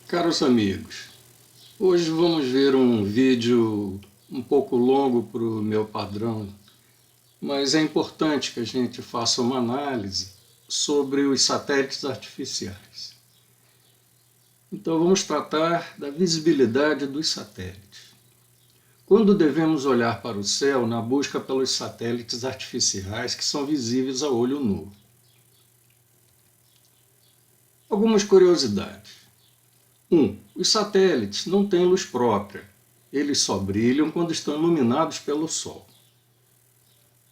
Caros amigos, hoje vamos ver um vídeo um pouco longo para o meu padrão, mas é importante que a gente faça uma análise sobre os satélites artificiais. Então vamos tratar da visibilidade dos satélites. Quando devemos olhar para o céu na busca pelos satélites artificiais que são visíveis a olho nu? Algumas curiosidades. 1. Os satélites não têm luz própria. Eles só brilham quando estão iluminados pelo Sol.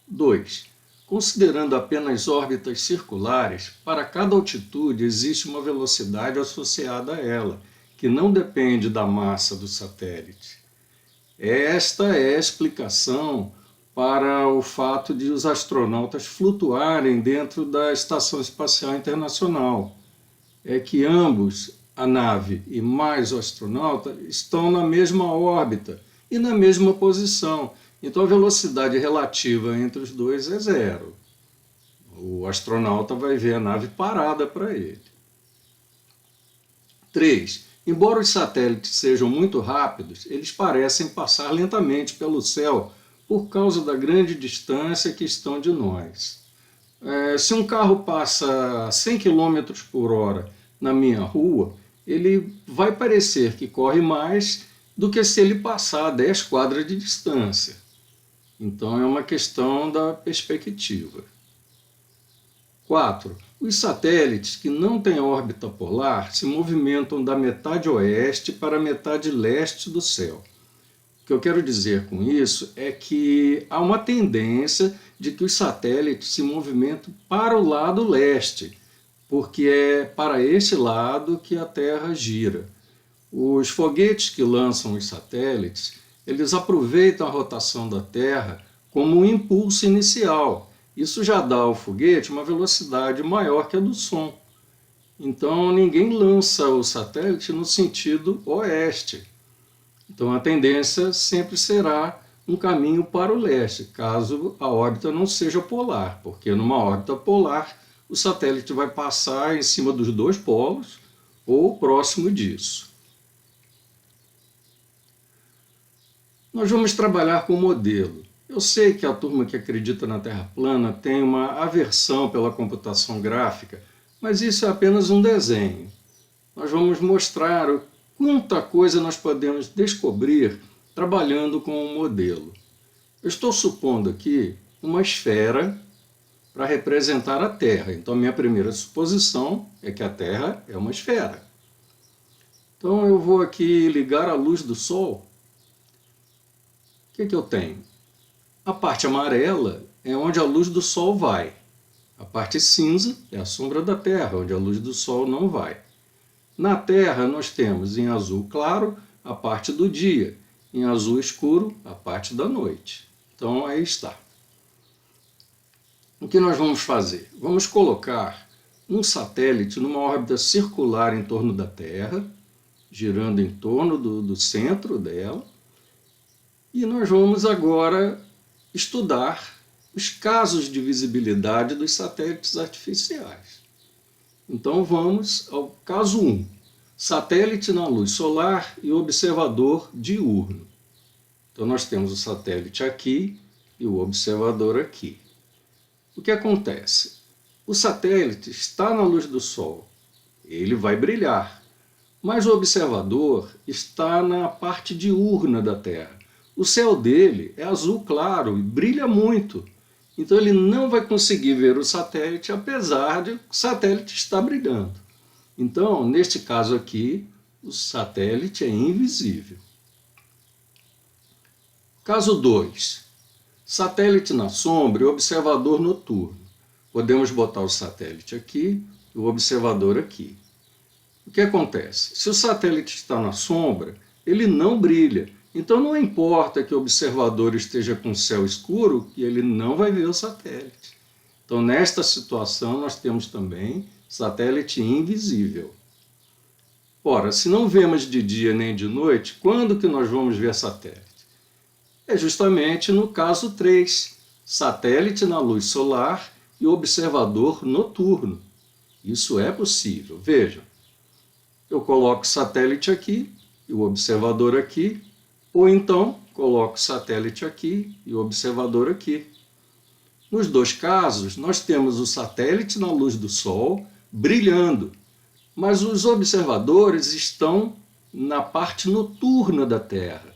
2. Considerando apenas órbitas circulares, para cada altitude existe uma velocidade associada a ela, que não depende da massa do satélite. Esta é a explicação para o fato de os astronautas flutuarem dentro da Estação Espacial Internacional. É que ambos, a nave e mais o astronauta, estão na mesma órbita e na mesma posição. Então a velocidade relativa entre os dois é zero. O astronauta vai ver a nave parada para ele. 3. Embora os satélites sejam muito rápidos, eles parecem passar lentamente pelo céu por causa da grande distância que estão de nós. Se um carro passa a 100 km por hora na minha rua, ele vai parecer que corre mais do que se ele passar a 10 quadras de distância. Então é uma questão da perspectiva. 4. Os satélites que não têm órbita polar se movimentam da metade oeste para a metade leste do céu. O que eu quero dizer com isso é que há uma tendência de que os satélites se movimentem para o lado leste, porque é para este lado que a Terra gira. Os foguetes que lançam os satélites, eles aproveitam a rotação da Terra como um impulso inicial. Isso já dá ao foguete uma velocidade maior que a do som. Então ninguém lança o satélite no sentido oeste. Então a tendência sempre será um caminho para o leste, caso a órbita não seja polar, porque numa órbita polar o satélite vai passar em cima dos dois polos ou próximo disso. Nós vamos trabalhar com o modelo. Eu sei que a turma que acredita na Terra plana tem uma aversão pela computação gráfica, mas isso é apenas um desenho. Nós vamos mostrar quanta coisa nós podemos descobrir trabalhando com o modelo. Eu estou supondo aqui uma esfera para representar a Terra. Então, minha primeira suposição é que a Terra é uma esfera. Então, eu vou aqui ligar a luz do Sol. O que eu tenho? A parte amarela é onde a luz do Sol vai. A parte cinza é a sombra da Terra, onde a luz do Sol não vai. Na Terra, nós temos em azul claro a parte do dia, em azul escuro a parte da noite. Então, aí está. O que nós vamos fazer? Vamos colocar um satélite numa órbita circular em torno da Terra, girando em torno do centro dela, e nós vamos agora estudar os casos de visibilidade dos satélites artificiais. Então vamos ao caso 1, satélite na luz solar e observador diurno. Então nós temos o satélite aqui e o observador aqui. O que acontece? O satélite está na luz do Sol, ele vai brilhar, mas o observador está na parte diurna da Terra. O céu dele é azul claro e brilha muito, então ele não vai conseguir ver o satélite, apesar de o satélite estar brilhando. Então, neste caso aqui, o satélite é invisível. Caso 2. Satélite na sombra e observador noturno. Podemos botar o satélite aqui e o observador aqui. O que acontece? Se o satélite está na sombra, ele não brilha. Então não importa que o observador esteja com o céu escuro, que ele não vai ver o satélite. Então nesta situação nós temos também satélite invisível. Ora, se não vemos de dia nem de noite, quando que nós vamos ver satélite? É justamente no caso 3, satélite na luz solar e observador noturno. Isso é possível. Vejam, Eu coloco o satélite aqui e o observador aqui, ou então coloco o satélite aqui e o observador aqui. Nos dois casos, nós temos o satélite na luz do Sol brilhando, mas os observadores estão na parte noturna da Terra.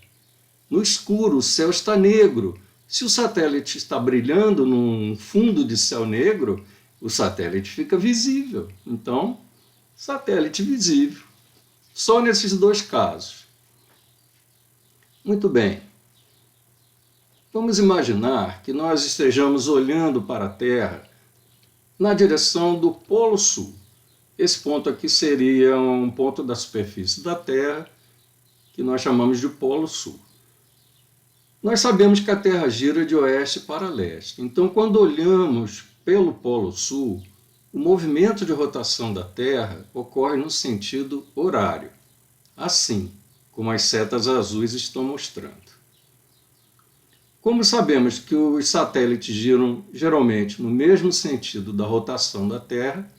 No escuro, o céu está negro. Se o satélite está brilhando num fundo de céu negro, o satélite fica visível. Então, satélite visível. Só nesses dois casos. Muito bem. Vamos imaginar que nós estejamos olhando para a Terra na direção do Polo Sul. Esse ponto aqui seria um ponto da superfície da Terra que nós chamamos de Polo Sul. Nós sabemos que a Terra gira de oeste para leste. Então, quando olhamos pelo Polo Sul, o movimento de rotação da Terra ocorre no sentido horário, assim como as setas azuis estão mostrando. Como sabemos que os satélites giram geralmente no mesmo sentido da rotação da Terra,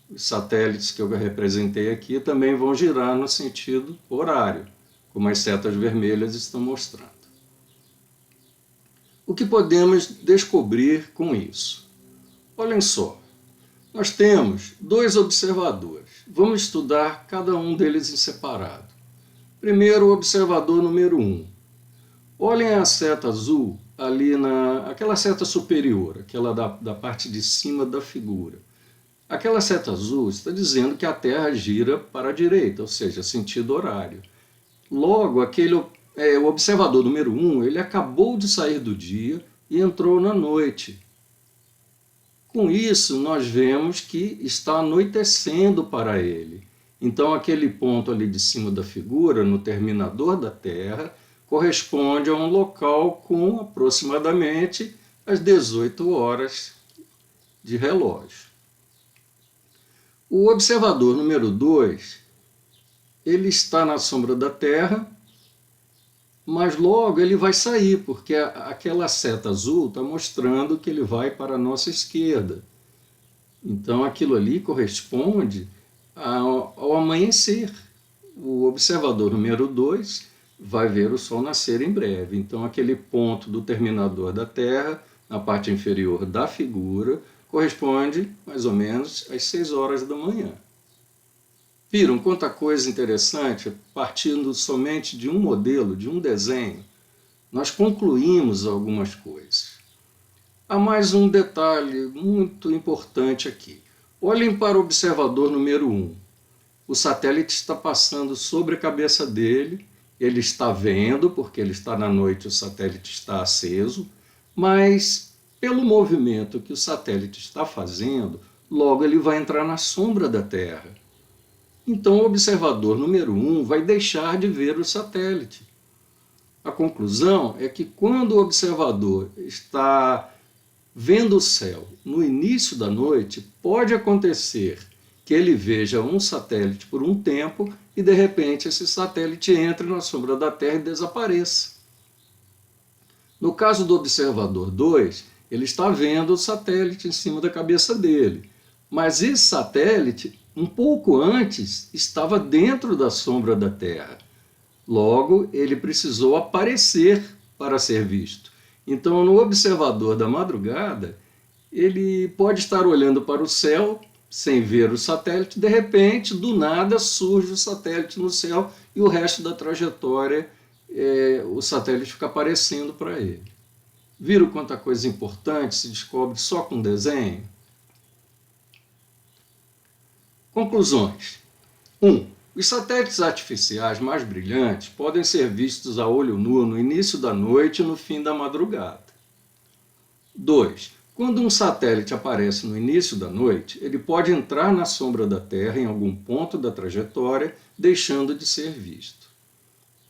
os satélites que eu representei aqui também vão girar no sentido horário, como as setas vermelhas estão mostrando. O que podemos descobrir com isso? Olhem só, nós temos dois observadores. Vamos estudar cada um deles em separado. Primeiro, o observador número 1. Olhem a seta azul ali aquela seta superior, aquela da parte de cima da figura. Aquela seta azul está dizendo que a Terra gira para a direita, ou seja, sentido horário. Logo, o observador número 1, ele acabou de sair do dia e entrou na noite. Com isso, nós vemos que está anoitecendo para ele. Então, aquele ponto ali de cima da figura, no terminador da Terra, corresponde a um local com aproximadamente as 18 horas de relógio. O observador número 2, ele está na sombra da Terra, mas logo ele vai sair, porque aquela seta azul está mostrando que ele vai para a nossa esquerda. Então aquilo ali corresponde ao amanhecer. O observador número 2 vai ver o Sol nascer em breve. Então aquele ponto do terminador da Terra, na parte inferior da figura, corresponde mais ou menos às 6 horas da manhã. Viram quanta coisa interessante? Partindo somente de um modelo, de um desenho, nós concluímos algumas coisas. Há mais um detalhe muito importante aqui. Olhem para o observador número 1. O satélite está passando sobre a cabeça dele, ele está vendo, porque ele está na noite, o satélite está aceso, mas pelo movimento que o satélite está fazendo, logo ele vai entrar na sombra da Terra. Então o observador número 1 vai deixar de ver o satélite. A conclusão é que quando o observador está vendo o céu no início da noite, pode acontecer que ele veja um satélite por um tempo e de repente esse satélite entre na sombra da Terra e desapareça. No caso do observador 2, ele está vendo o satélite em cima da cabeça dele, mas esse satélite, um pouco antes, estava dentro da sombra da Terra. Logo, ele precisou aparecer para ser visto. Então, no observador da madrugada, ele pode estar olhando para o céu sem ver o satélite, de repente, do nada, surge o satélite no céu e o resto da trajetória, o satélite fica aparecendo para ele. Viram quanta coisa importante se descobre só com desenho? Conclusões. 1. Os satélites artificiais mais brilhantes podem ser vistos a olho nu no início da noite e no fim da madrugada. 2. Quando um satélite aparece no início da noite, ele pode entrar na sombra da Terra em algum ponto da trajetória, deixando de ser visto.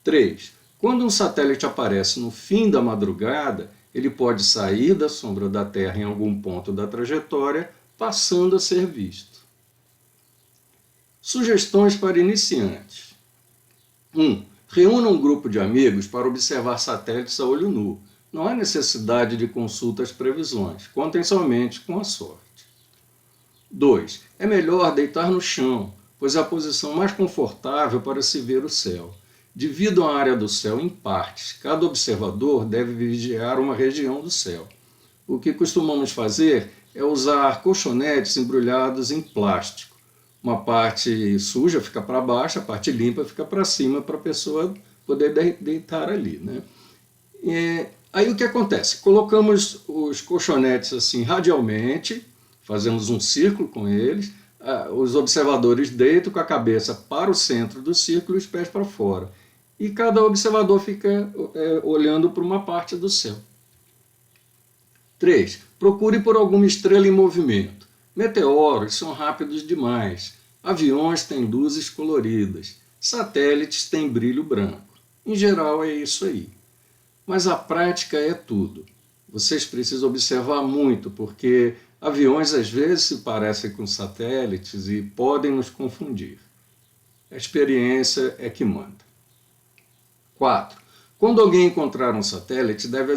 3. Quando um satélite aparece no fim da madrugada, ele pode sair da sombra da Terra em algum ponto da trajetória, passando a ser visto. Sugestões para iniciantes. 1. Reúna um grupo de amigos para observar satélites a olho nu. Não há necessidade de consulta às previsões, contem somente com a sorte. 2. É melhor deitar no chão, pois é a posição mais confortável para se ver o céu. Dividam a área do céu em partes. Cada observador deve vigiar uma região do céu. O que costumamos fazer é usar colchonetes embrulhados em plástico. Uma parte suja fica para baixo, a parte limpa fica para cima, para a pessoa poder deitar ali, né? Aí o que acontece? Colocamos os colchonetes assim radialmente, fazemos um círculo com eles, os observadores deitam com a cabeça para o centro do círculo e os pés para fora. E cada observador fica olhando para uma parte do céu. 3. Procure por alguma estrela em movimento. Meteoros são rápidos demais. Aviões têm luzes coloridas. Satélites têm brilho branco. Em geral é isso aí. Mas a prática é tudo. Vocês precisam observar muito, porque aviões às vezes se parecem com satélites e podem nos confundir. A experiência é que manda. 4. Quando alguém encontrar um satélite, deve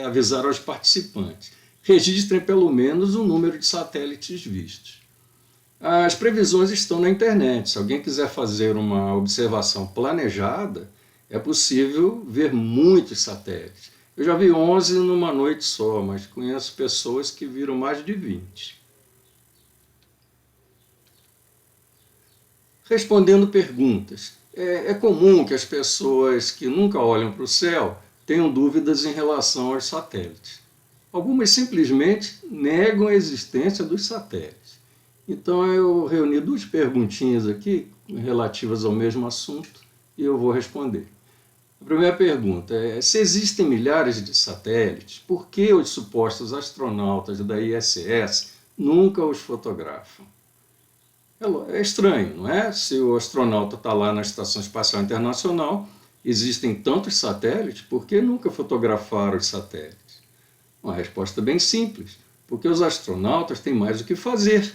avisar aos participantes. Registrem pelo menos o número de satélites vistos. As previsões estão na internet. Se alguém quiser fazer uma observação planejada, é possível ver muitos satélites. Eu já vi 11 numa noite só, mas conheço pessoas que viram mais de 20. Respondendo perguntas. É comum que as pessoas que nunca olham para o céu tenham dúvidas em relação aos satélites. Algumas simplesmente negam a existência dos satélites. Então eu reuni 2 perguntinhas aqui relativas ao mesmo assunto e eu vou responder. A primeira pergunta é: se existem milhares de satélites, por que os supostos astronautas da ISS nunca os fotografam? É estranho, não é? Se o astronauta está lá na Estação Espacial Internacional, existem tantos satélites, por que nunca fotografaram os satélites? Uma resposta bem simples, porque os astronautas têm mais o que fazer.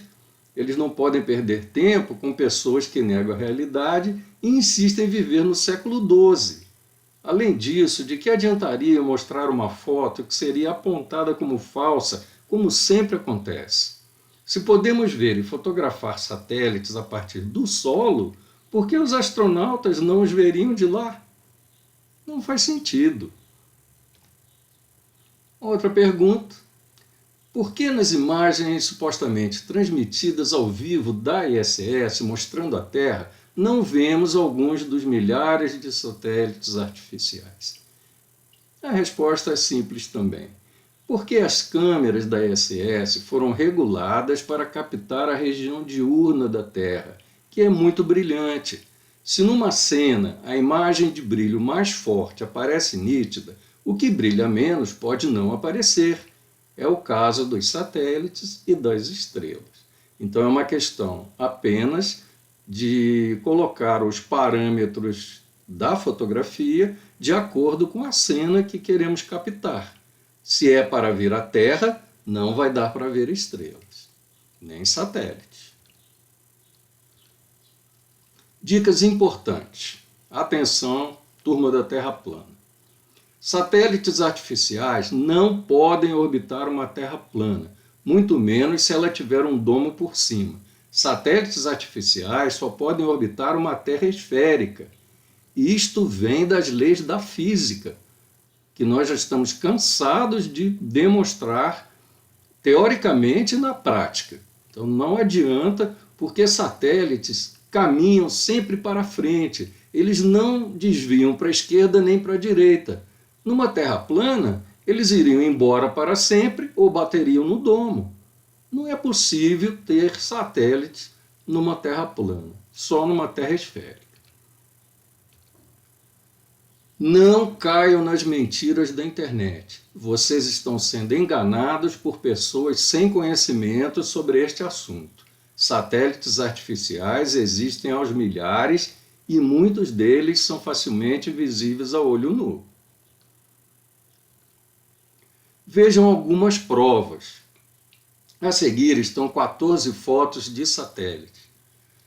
Eles não podem perder tempo com pessoas que negam a realidade e insistem em viver no século XII. Além disso, de que adiantaria mostrar uma foto que seria apontada como falsa, como sempre acontece? Se podemos ver e fotografar satélites a partir do solo, por que os astronautas não os veriam de lá? Não faz sentido. Outra pergunta: por que nas imagens supostamente transmitidas ao vivo da ISS mostrando a Terra, não vemos alguns dos milhares de satélites artificiais? A resposta é simples também. Porque as câmeras da ISS foram reguladas para captar a região diurna da Terra, que é muito brilhante. Se numa cena a imagem de brilho mais forte aparece nítida, o que brilha menos pode não aparecer. É o caso dos satélites e das estrelas. Então é uma questão apenas de colocar os parâmetros da fotografia de acordo com a cena que queremos captar. Se é para ver a Terra, não vai dar para ver estrelas, nem satélites. Dicas importantes. Atenção, turma da Terra plana. Satélites artificiais não podem orbitar uma Terra plana, muito menos se ela tiver um domo por cima. Satélites artificiais só podem orbitar uma Terra esférica. Isto vem das leis da física, que nós já estamos cansados de demonstrar teoricamente e na prática. Então não adianta, porque satélites caminham sempre para frente, eles não desviam para a esquerda nem para a direita. Numa Terra plana, eles iriam embora para sempre ou bateriam no domo. Não é possível ter satélites numa Terra plana, só numa Terra esférica. Não caiam nas mentiras da internet. Vocês estão sendo enganados por pessoas sem conhecimento sobre este assunto. Satélites artificiais existem aos milhares e muitos deles são facilmente visíveis a olho nu. Vejam algumas provas. A seguir estão 14 fotos de satélite.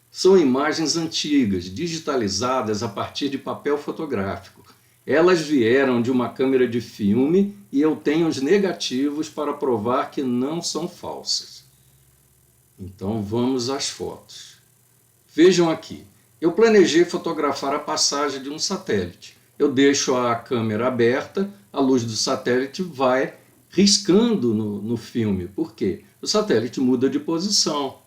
São imagens antigas, digitalizadas a partir de papel fotográfico. Elas vieram de uma câmera de filme e eu tenho os negativos para provar que não são falsas. Então vamos às fotos. Vejam aqui, eu planejei fotografar a passagem de um satélite. Eu deixo a câmera aberta, a luz do satélite vai riscando no filme. Por quê? O satélite muda de posição.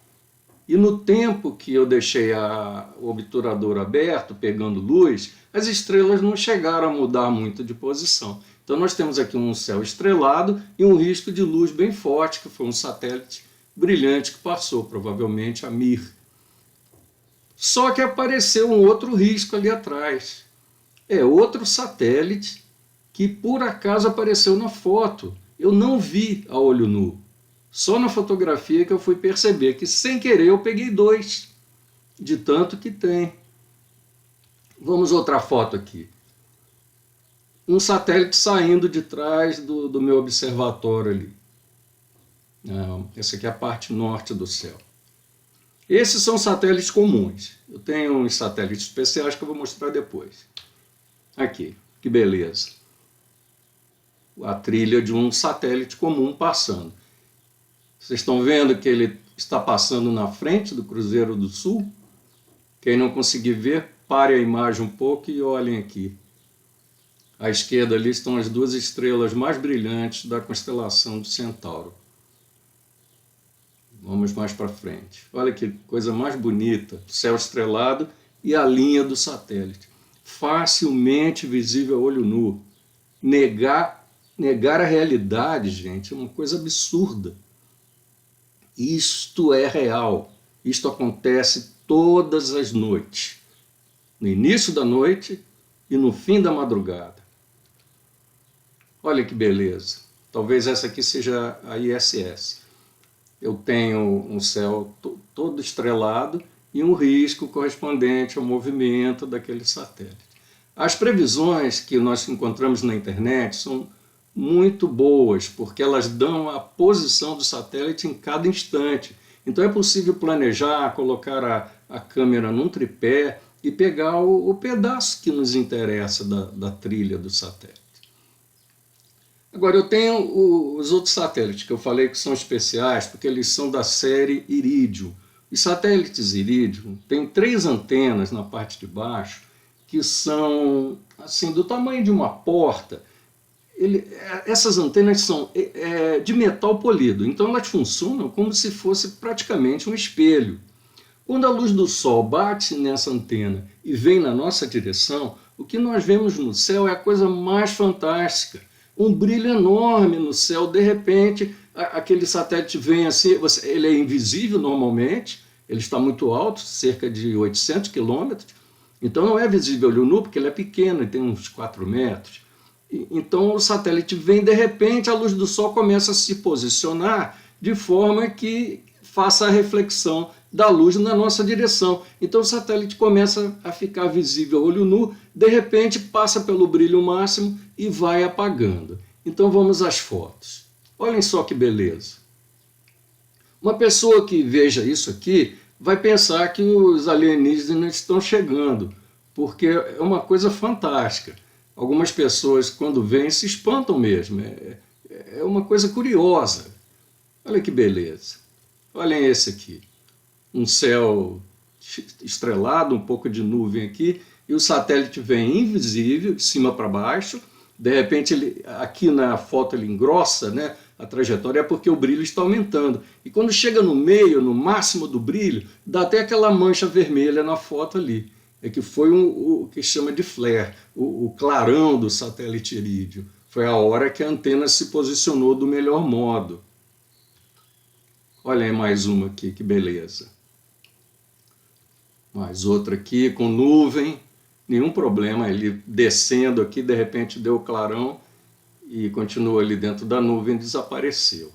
E no tempo que eu deixei o obturador aberto, pegando luz, as estrelas não chegaram a mudar muito de posição. Então nós temos aqui um céu estrelado e um risco de luz bem forte, que foi um satélite brilhante que passou, provavelmente a Mir. Só que apareceu um outro risco ali atrás. É outro satélite que por acaso apareceu na foto. Eu não vi a olho nu. Só na fotografia que eu fui perceber que, sem querer, eu peguei dois, de tanto que tem. Vamos outra foto aqui. Um satélite saindo de trás do meu observatório ali. Essa aqui é a parte norte do céu. Esses são satélites comuns. Eu tenho uns satélites especiais que eu vou mostrar depois. Aqui, que beleza. A trilha de um satélite comum passando. Vocês estão vendo que ele está passando na frente do Cruzeiro do Sul? Quem não conseguir ver, pare a imagem um pouco e olhem aqui. À esquerda ali estão as duas estrelas mais brilhantes da constelação do Centauro. Vamos mais para frente. Olha que coisa mais bonita. Céu estrelado e a linha do satélite. Facilmente visível a olho nu. Negar a realidade, gente, é uma coisa absurda. Isto é real. Isto acontece todas as noites. No início da noite e no fim da madrugada. Olha que beleza. Talvez essa aqui seja a ISS. Eu tenho um céu todo estrelado e um risco correspondente ao movimento daquele satélite. As previsões que nós encontramos na internet são muito boas, porque elas dão a posição do satélite em cada instante. Então é possível planejar, colocar a câmera num tripé e pegar o pedaço que nos interessa da trilha do satélite. Agora, eu tenho os outros satélites que eu falei que são especiais, porque eles são da série Iridium. Os satélites Iridium têm 3 antenas na parte de baixo, que são assim, do tamanho de uma porta. Essas antenas são de metal polido, então elas funcionam como se fosse praticamente um espelho. Quando a luz do sol bate nessa antena e vem na nossa direção, o que nós vemos no céu é a coisa mais fantástica. Um brilho enorme no céu, de repente, aquele satélite vem assim, ele é invisível normalmente, ele está muito alto, cerca de 800 quilômetros, então não é visível olho nu, porque ele é pequeno, ele tem uns 4 metros. Então o satélite vem, de repente a luz do sol começa a se posicionar de forma que faça a reflexão da luz na nossa direção. Então o satélite começa a ficar visível a olho nu, de repente passa pelo brilho máximo e vai apagando. Então vamos às fotos. Olhem só que beleza. Uma pessoa que veja isso aqui vai pensar que os alienígenas estão chegando, porque é uma coisa fantástica. Algumas pessoas, quando veem, se espantam mesmo. É uma coisa curiosa. Olha que beleza. Olhem esse aqui. Um céu estrelado, um pouco de nuvem aqui, e o satélite vem invisível, de cima para baixo. De repente, aqui na foto ele engrossa, né, a trajetória, é porque o brilho está aumentando. E quando chega no meio, no máximo do brilho, dá até aquela mancha vermelha na foto ali. É que foi o que chama de flare, o clarão do satélite Iridium. Foi a hora que a antena se posicionou do melhor modo. Olha aí mais uma aqui, que beleza. Mais outra aqui com nuvem, nenhum problema, ele descendo aqui, de repente deu clarão e continuou ali dentro da nuvem e desapareceu.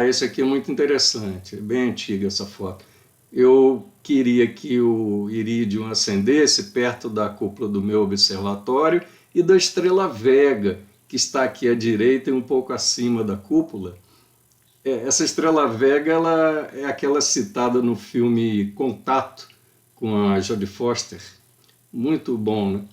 Esse aqui é muito interessante, é bem antiga essa foto. Eu queria que o Iridium acendesse perto da cúpula do meu observatório e da estrela Vega, que está aqui à direita e um pouco acima da cúpula. Essa estrela Vega ela é aquela citada no filme Contato, com a Jodie Foster. Muito bom, né?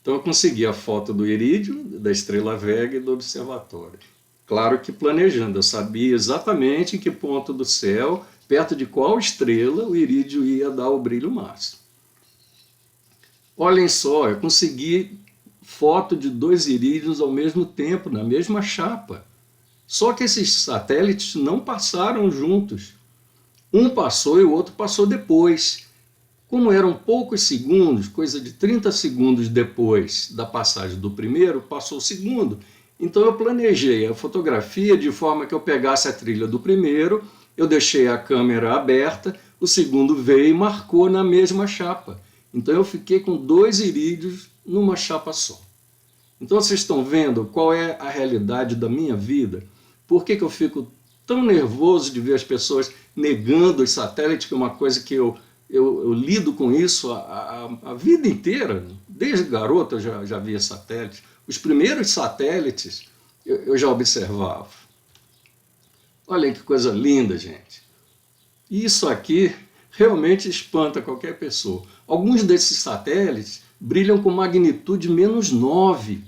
Então eu consegui a foto do Iridium, da estrela Vega e do observatório. Claro que planejando, eu sabia exatamente em que ponto do céu perto de qual estrela o irídio ia dar o brilho máximo. Olhem só, eu consegui foto de 2 irídios ao mesmo tempo, na mesma chapa. Só que esses satélites não passaram juntos. Um passou e o outro passou depois. Como eram poucos segundos, coisa de 30 segundos depois da passagem do primeiro, passou o segundo. Então eu planejei a fotografia de forma que eu pegasse a trilha do primeiro, eu deixei a câmera aberta, o segundo veio e marcou na mesma chapa. Então eu fiquei com 2 irídios numa chapa só. Então vocês estão vendo qual é a realidade da minha vida? Por que eu fico tão nervoso de ver as pessoas negando os satélites, que é uma coisa que eu lido com isso a vida inteira. Desde garoto eu já via satélites. Os primeiros satélites eu já observava. Olha que coisa linda, gente. Isso aqui realmente espanta qualquer pessoa. Alguns desses satélites brilham com magnitude -9.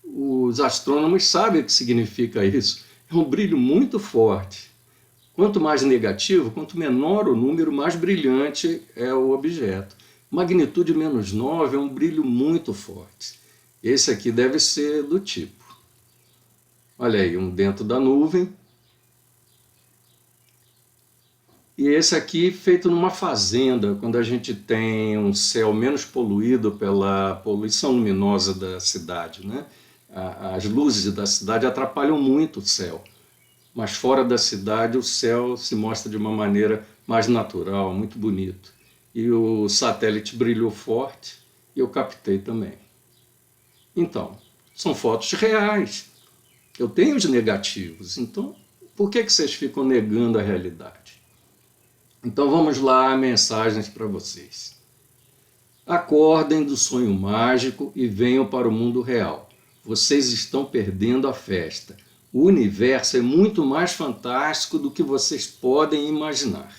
Os astrônomos sabem o que significa isso. É um brilho muito forte. Quanto mais negativo, quanto menor o número, mais brilhante é o objeto. Magnitude -9 é um brilho muito forte. Esse aqui deve ser do tipo. Olha aí, um dentro da nuvem. E esse aqui feito numa fazenda, quando a gente tem um céu menos poluído pela poluição luminosa da cidade, né? As luzes da cidade atrapalham muito o céu. Mas fora da cidade o céu se mostra de uma maneira mais natural, muito bonito. E o satélite brilhou forte e eu captei também. Então, são fotos reais. Eu tenho os negativos, então por que vocês ficam negando a realidade? Então vamos lá, mensagens para vocês. Acordem do sonho mágico e venham para o mundo real. Vocês estão perdendo a festa. O universo é muito mais fantástico do que vocês podem imaginar.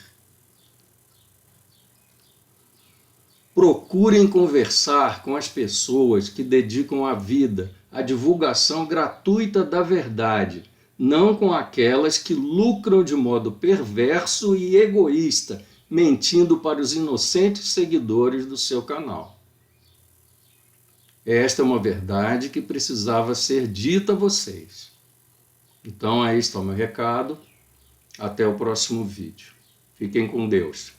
Procurem conversar com as pessoas que dedicam a vida à divulgação gratuita da verdade, não com aquelas que lucram de modo perverso e egoísta, mentindo para os inocentes seguidores do seu canal. Esta é uma verdade que precisava ser dita a vocês. Então aí está o meu recado. Até o próximo vídeo. Fiquem com Deus.